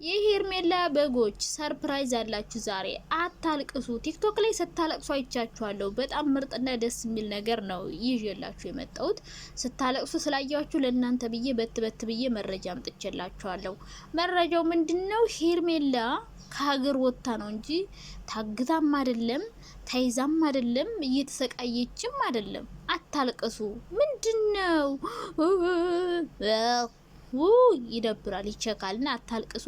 የሄርሜላ በጎች ሰርፕራይዝ አላችሁ ዛሬ። አታልቅሱ። ቲክቶክ ላይ ስታለቅሱ አይቻችኋለሁ። በጣም ምርጥና ደስ የሚል ነገር ነው ይዤላችሁ የመጣሁት። ስታለቅሱ ስላያችሁ ለእናንተ ብዬ በት ብዬ መረጃ አምጥቼላችኋለሁ። መረጃው ምንድነው? ሄርሜላ ከሀገር ወጥታ ነው እንጂ ታግታም አይደለም፣ ተይዛም አይደለም፣ እየተሰቃየችም አይደለም። አታልቅሱ። ምንድነው? ይደብራል፣ ይቸካልና አታልቅሱ።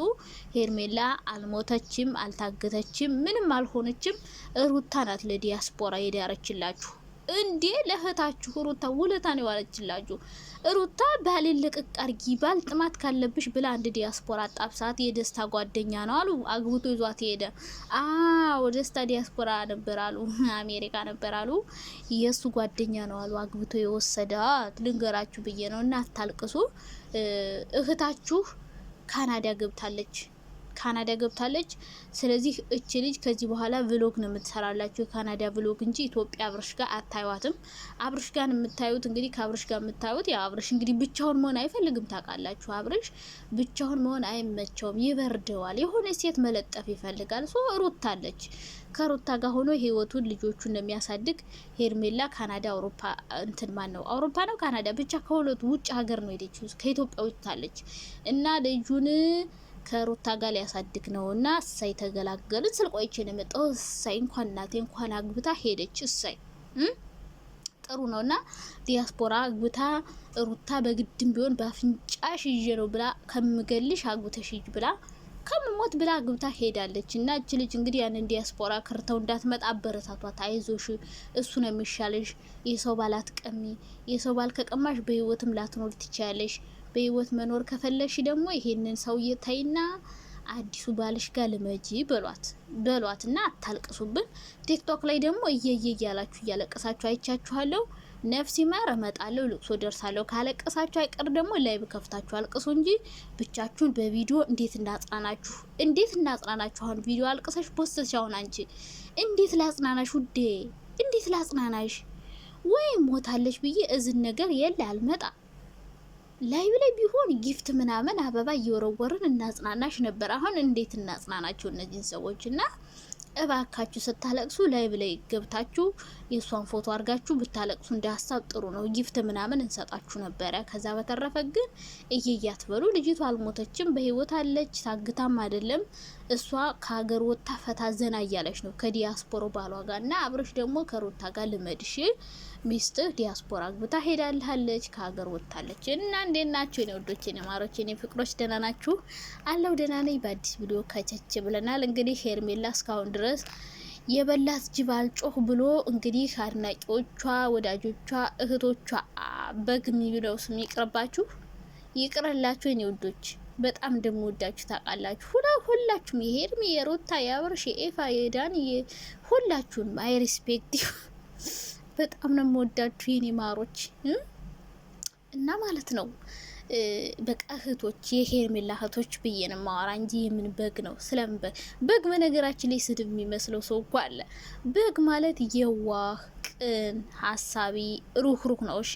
ሄርሜላ አልሞተችም፣ አልታገተችም፣ ምንም አልሆነችም። ሩታ ናት ለዲያስፖራ የዳረችላችሁ እንዴ! ለእህታችሁ ሩታ ውለታ ነው ያለችላችሁ። ሩታ ባሌን ልቅቅ አርጊ፣ ባል ጥማት ካለብሽ ብላ አንድ ዲያስፖራ ጣብሳት የደስታ ጓደኛ ነው አሉ። አግብቶ ይዟት ሄደ። ደስታ ዲያስፖራ ነበር አሉ፣ አሜሪካ ነበር አሉ። የሱ ጓደኛ ነው አሉ አግብቶ የወሰዳት። ልንገራችሁ ብዬ ነው። እና አታልቅሱ። እህታችሁ ካናዳ ገብታለች። ስለዚህ እቺ ልጅ ከዚህ በኋላ ቭሎግ ነው የምትሰራላችሁ፣ የካናዳ ቭሎግ እንጂ ኢትዮጵያ አብርሽ ጋር አታዩዋትም። አብርሽ ጋር የምታዩት እንግዲህ ከአብርሽ ጋር የምታዩት ያ አብርሽ እንግዲህ ብቻውን መሆን አይፈልግም፣ ታውቃላችሁ። አብርሽ ብቻውን መሆን አይመቸውም፣ ይበርደዋል። የሆነ ሴት መለጠፍ ይፈልጋል። ሶ ሩታለች ከሩታ ጋር ሆኖ ህይወቱን ልጆቹን እንደሚያሳድግ። ሄርሜላ ካናዳ አውሮፓ አውሮፓ ነው ካናዳ ብቻ ከሁለቱ ውጭ ሀገር ነው ሄደችው፣ ከኢትዮጵያ ወጥታለች እና ልጁን ከሩታ ጋር ሊያሳድግ ነውና እሳይ ተገላገልን። ስልቆይቼ ነው የመጣው። እሳይ እንኳን እናቴ እንኳን አግብታ ሄደች። እሳይ ጥሩ ነውና ዲያስፖራ አግብታ ሩታ በግድም ቢሆን በአፍንጫሽ ይዤ ነው ብላ ከምገልሽ አግብተሽ ሂጅ ብላ ከመሞት ብላ አግብታ ሄዳለች። እና እቺ ልጅ እንግዲህ ያንን ዲያስፖራ ከርተው እንዳትመጣ አበረታቷት። አይዞሽ፣ እሱ ነው የሚሻለሽ። የሰው ባል አትቀሚ። የሰው ባል ከቀማሽ በህይወትም ላትኖር ትችያለሽ። በህይወት መኖር ከፈለሽ ደግሞ ይሄንን ሰውዬ ተይና አዲሱ ባልሽ ጋር ልመጂ በሏት እና አታልቅሱብን። ቲክቶክ ላይ ደግሞ እየየ እያላችሁ እያለቀሳችሁ አይቻችኋለሁ። ነፍሲ ማር እመጣለሁ፣ ልቅሶ ደርሳለሁ። ካለቀሳችሁ አይቀር ደግሞ ላይቭ ከፍታችሁ አልቅሱ እንጂ ብቻችሁን በቪዲዮ እንዴት እናጽናናችሁ። አሁን ቪዲዮ አልቅሰሽ ፖስትሽ። አሁን አንቺ እንዴት ላጽናናሽ ውዴ? እንዴት ላጽናናሽ? ወይ ሞታለች ብዬ እዝን ነገር የለ አልመጣ ላይቭ ላይ ቢሆን ጊፍት ምናምን አበባ እየወረወርን እናጽናናሽ ነበር። አሁን እንዴት እናጽናናቸው እነዚህን ሰዎች? እና እባካችሁ ስታለቅሱ ላይቭ ላይ ገብታችሁ የሷን ፎቶ አድርጋችሁ ብታለቅሱ እንደ ሀሳብ ጥሩ ነው። ጊፍት ምናምን እንሰጣችሁ ነበረ። ከዛ በተረፈ ግን እየያት በሉ። ልጅቷ አልሞተችም፣ በህይወት አለች። ታግታም አይደለም። እሷ ከሀገር ወጥታ ፈታ ዘና እያለች ነው ከዲያስፖራ ባሏ ጋር። እና አብረሽ ደግሞ ከሩታ ጋር ልመድሽ ሚስትህ ዲያስፖራ አግብታ ሄዳለች፣ ከሀገር ወጥታለች። እና እንዴት ናችሁ የኔ ወዶች፣ የኔ ማሮች፣ የኔ ፍቅሮች? ደህና ናችሁ? አለው ደህና ነኝ። በአዲስ ቪዲዮ ከቸች ብለናል። እንግዲህ ሄርሜላ እስካሁን ድረስ የበላት ጅብ አልጮህ ብሎ እንግዲህ አድናቂዎቿ፣ ወዳጆቿ፣ እህቶቿ በግ የሚለው ስም ይቅርባችሁ፣ ይቅርላችሁ የኔ ወዶች። በጣም እንደምወዳችሁ ታውቃላችሁ። ሁላችሁም የሄርሜ፣ የሩታ፣ የአብርሽ፣ የኤፋ፣ የዳኒ ሁላችሁም አይ ሪስፔክት በጣም ነው የምወዳችሁ የኔ ማሮች እና ማለት ነው። በቃ እህቶች፣ የሄርሜላ እህቶች ብዬ ነው ማወራ እንጂ የምን በግ ነው? ስለምን በግ በነገራችን ላይ ስድብ የሚመስለው ሰው እኮ አለ። በግ ማለት የዋህ ቅን ሀሳቢ ሩህሩህ ነው። እሺ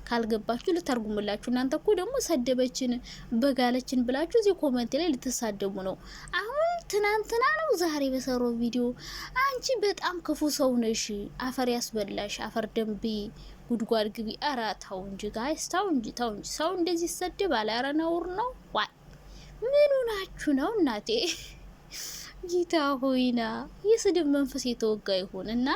ካልገባችሁ ልተርጉምላችሁ። እናንተ እኮ ደግሞ ሰደበችን በጋለችን ብላችሁ እዚህ ኮሜንት ላይ ልትሳደቡ ነው። አሁን ትናንትና ነው ዛሬ በሰራው ቪዲዮ አንቺ በጣም ክፉ ሰው ነሽ፣ አፈር ያስበላሽ፣ አፈር ደንቢ፣ ጉድጓድ ግቢ። ኧረ ተው እንጂ ጋይስ፣ ተው እንጂ ሰው እንደዚህ ይሰደብ አለ። ኧረ ነውር ነው። ዋይ ምን ሆናችሁ ነው እናቴ? ጌታ ሆይና የስድብ መንፈስ የተወጋ ይሁን እና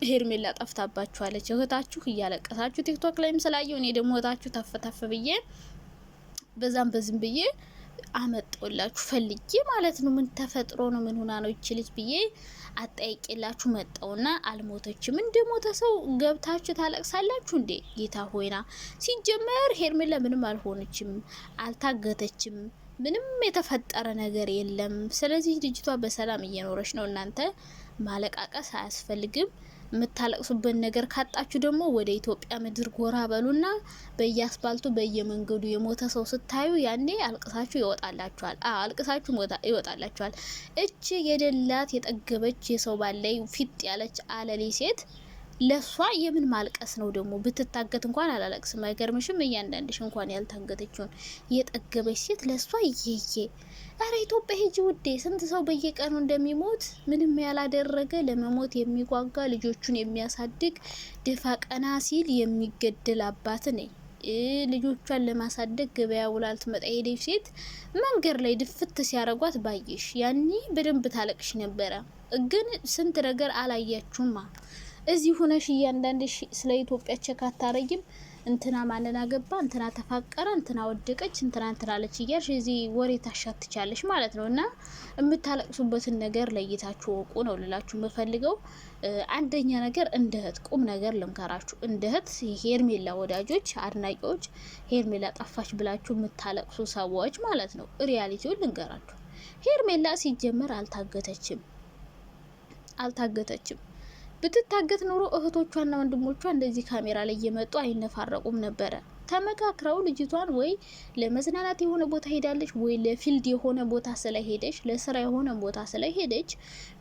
ሄርሜላ ጠፍታባችኋለች። እህታችሁ እያለቀሳችሁ ቲክቶክ ላይም ስላየው እኔ ደግሞ እህታችሁ ተፈተፈ ብዬ በዛም በዝም ብዬ አመጣውላችሁ ፈልጌ ማለት ነው። ምን ተፈጥሮ ነው? ምን ሆና ነው ይች ልጅ ብዬ አጣይቄላችሁ መጣውና አልሞተችም። እንደሞተ ሰው ገብታችሁ ታለቅሳላችሁ እንዴ? ጌታ ሆይና ሲጀመር ሄርሜላ ምንም አልሆነችም፣ አልታገተችም። ምንም የተፈጠረ ነገር የለም። ስለዚህ ልጅቷ በሰላም እየኖረች ነው። እናንተ ማለቃቀስ አያስፈልግም። የምታለቅሱበት ነገር ካጣችሁ ደግሞ ወደ ኢትዮጵያ ምድር ጎራ በሉና በየአስፓልቱ በየመንገዱ የሞተ ሰው ስታዩ ያኔ አልቅሳችሁ ይወጣላችኋል። አልቅሳችሁ ይወጣላችኋል። እቺ የደላት የጠገበች የሰው ባላይ ፊት ያለች አለሌ ሴት ለሷ የምን ማልቀስ ነው ደግሞ? ብትታገት እንኳን አላለቅስም። አይገርምሽም? እያንዳንድሽ እንኳን ያልታገተችውን የጠገበች ሴት ለሷ ይዬ። አረ ኢትዮጵያ ሂጂ ውዴ። ስንት ሰው በየቀኑ እንደሚሞት ምንም ያላደረገ ለመሞት የሚጓጓ ልጆቹን የሚያሳድግ ደፋ ቀና ሲል የሚገደል አባት ነኝ። ልጆቿን ለማሳደግ ገበያ ውላ ልትመጣ ሄደች ሴት መንገድ ላይ ድፍት ሲያረጓት ባየሽ፣ ያኔ በደንብ ታለቅሽ ነበረ። ግን ስንት ነገር አላያችሁማ። እዚህ ሆነሽ እያንዳንድሽ ስለ ኢትዮጵያ ቸክ አታረጊም። እንትና ማንን አገባ፣ እንትና ተፋቀረ፣ እንትና ወደቀች፣ እንትና እንትናለች እያልሽ እዚህ ወሬ ታሻትቻለሽ ማለት ነው። እና የምታለቅሱበትን ነገር ለይታችሁ ወቁ ነው ልላችሁ የምፈልገው። አንደኛ ነገር እንደ እህት ቁም ነገር ልምከራችሁ። እንደ እህት ሄርሜላ ወዳጆች፣ አድናቂዎች፣ ሄርሜላ ጠፋች ብላችሁ የምታለቅሱ ሰዎች ማለት ነው፣ ሪያሊቲውን ልንገራችሁ። ሄርሜላ ሲጀመር አልታገተችም። ብትታገት ኖሮ እህቶቿና ወንድሞቿ እንደዚህ ካሜራ ላይ እየመጡ አይነፋረቁም ነበረ። ተመካክረው ልጅቷን ወይ ለመዝናናት የሆነ ቦታ ሄዳለች፣ ወይ ለፊልድ የሆነ ቦታ ስለሄደች፣ ለስራ የሆነ ቦታ ስለሄደች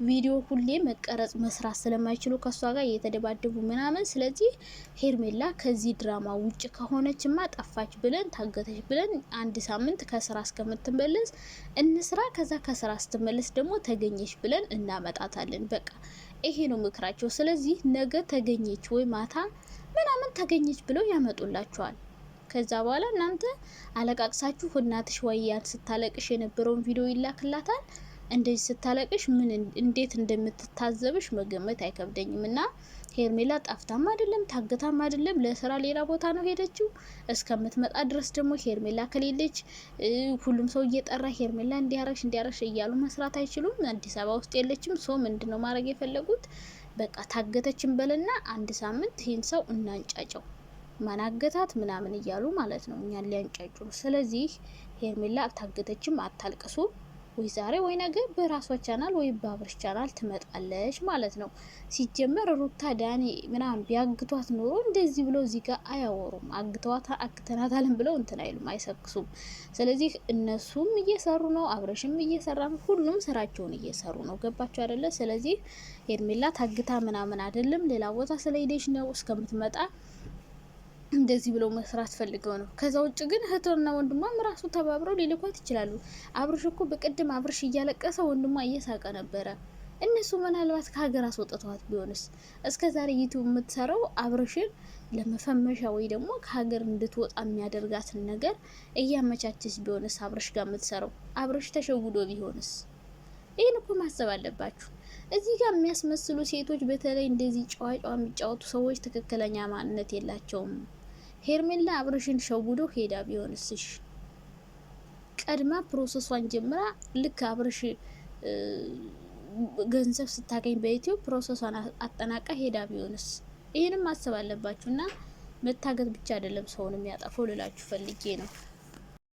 ቪዲዮ ሁሌ መቀረጽ መስራት ስለማይችሉ ከሷ ጋር እየተደባደቡ ምናምን። ስለዚህ ሄርሜላ ከዚህ ድራማ ውጭ ከሆነችማ ጠፋች ብለን ታገተች ብለን አንድ ሳምንት ከስራ እስከምትመለስ እንስራ። ከዛ ከስራ ስትመለስ ደግሞ ተገኘች ብለን እናመጣታለን። በቃ ይሄ ነው ምክራቸው። ስለዚህ ነገ ተገኘች ወይ ማታ ምናምን ተገኘች ብለው ያመጡላቸዋል። ከዛ በኋላ እናንተ አለቃቅሳችሁ እናትሽ ወያን ስታለቅሽ የነበረውን ቪዲዮ ይላክላታል። እንደዚህ ስታለቅሽ ምን እንዴት እንደምትታዘብሽ መገመት አይከብደኝም። እና ሄርሜላ ጠፍታም አይደለም ታግታም አይደለም፣ ለስራ ሌላ ቦታ ነው ሄደችው። እስከምትመጣ ድረስ ደግሞ ሄርሜላ ከሌለች ሁሉም ሰው እየጠራ ሄርሜላ እንዲያረሽ እያሉ መስራት አይችሉም። አዲስ አበባ ውስጥ የለችም። ሶ ምንድነው ማድረግ የፈለጉት? በቃ ታገተችን በልና አንድ ሳምንት ይህን ሰው እናንጫጨው፣ ማናገታት ምናምን እያሉ ማለት ነው፣ እኛን ሊያንጫጩ። ስለዚህ ሄርሜላ አልታገተችም፣ አታልቅሱ። ወይ ዛሬ ወይ ነገ በራሷ ቻናል ወይ በአብርሽ ቻናል ትመጣለች ማለት ነው። ሲጀመር ሩታ ዳኒ ምናምን ቢያግቷት ኖሮ እንደዚህ ብለው እዚህ ጋር አያወሩም። አግተናታልን ብለው እንትን አይሉም፣ አይሰክሱም። ስለዚህ እነሱም እየሰሩ ነው፣ አብርሽም እየሰራ ነው፣ ሁሉም ስራቸውን እየሰሩ ነው። ገባቸው አይደለ? ስለዚህ ሄርሜላ ታግታ ምናምን አይደለም፣ ሌላ ቦታ ስለሄደች ነው። እስከምትመጣ እንደዚህ ብለው መስራት ፈልገው ነው። ከዛ ውጭ ግን እህትና ወንድሟም ራሱ ተባብረው ሊልኳት ይችላሉ። አብርሽ እኮ በቅድም አብርሽ እያለቀሰ ወንድሟ እየሳቀ ነበረ። እነሱ ምናልባት ከሀገር አስወጥተዋት ቢሆንስ? እስከ ዛሬ ዩቲዩብ የምትሰራው አብርሽን ለመፈመሻ ወይ ደግሞ ከሀገር እንድትወጣ የሚያደርጋትን ነገር እያመቻቸች ቢሆንስ? አብርሽ ጋር የምትሰራው አብርሽ ተሸውዶ ቢሆንስ? ይህን እኮ ማሰብ አለባችሁ። እዚህ ጋር የሚያስመስሉ ሴቶች፣ በተለይ እንደዚህ ጨዋ የሚጫወቱ ሰዎች ትክክለኛ ማንነት የላቸውም። ሄርሜላ አብርሽን ሸውዶ ሄዳ ቢሆንስሽ? ቀድማ ፕሮሰሷን ጀምራ ልክ አብርሽ ገንዘብ ስታገኝ በዩቲዩብ ፕሮሰሷን አጠናቃ ሄዳ ቢሆንስ? ይህንም ማሰብ አለባችሁ። እና መታገት ብቻ አይደለም ሰውን የሚያጠፈው ልላችሁ ፈልጌ ነው።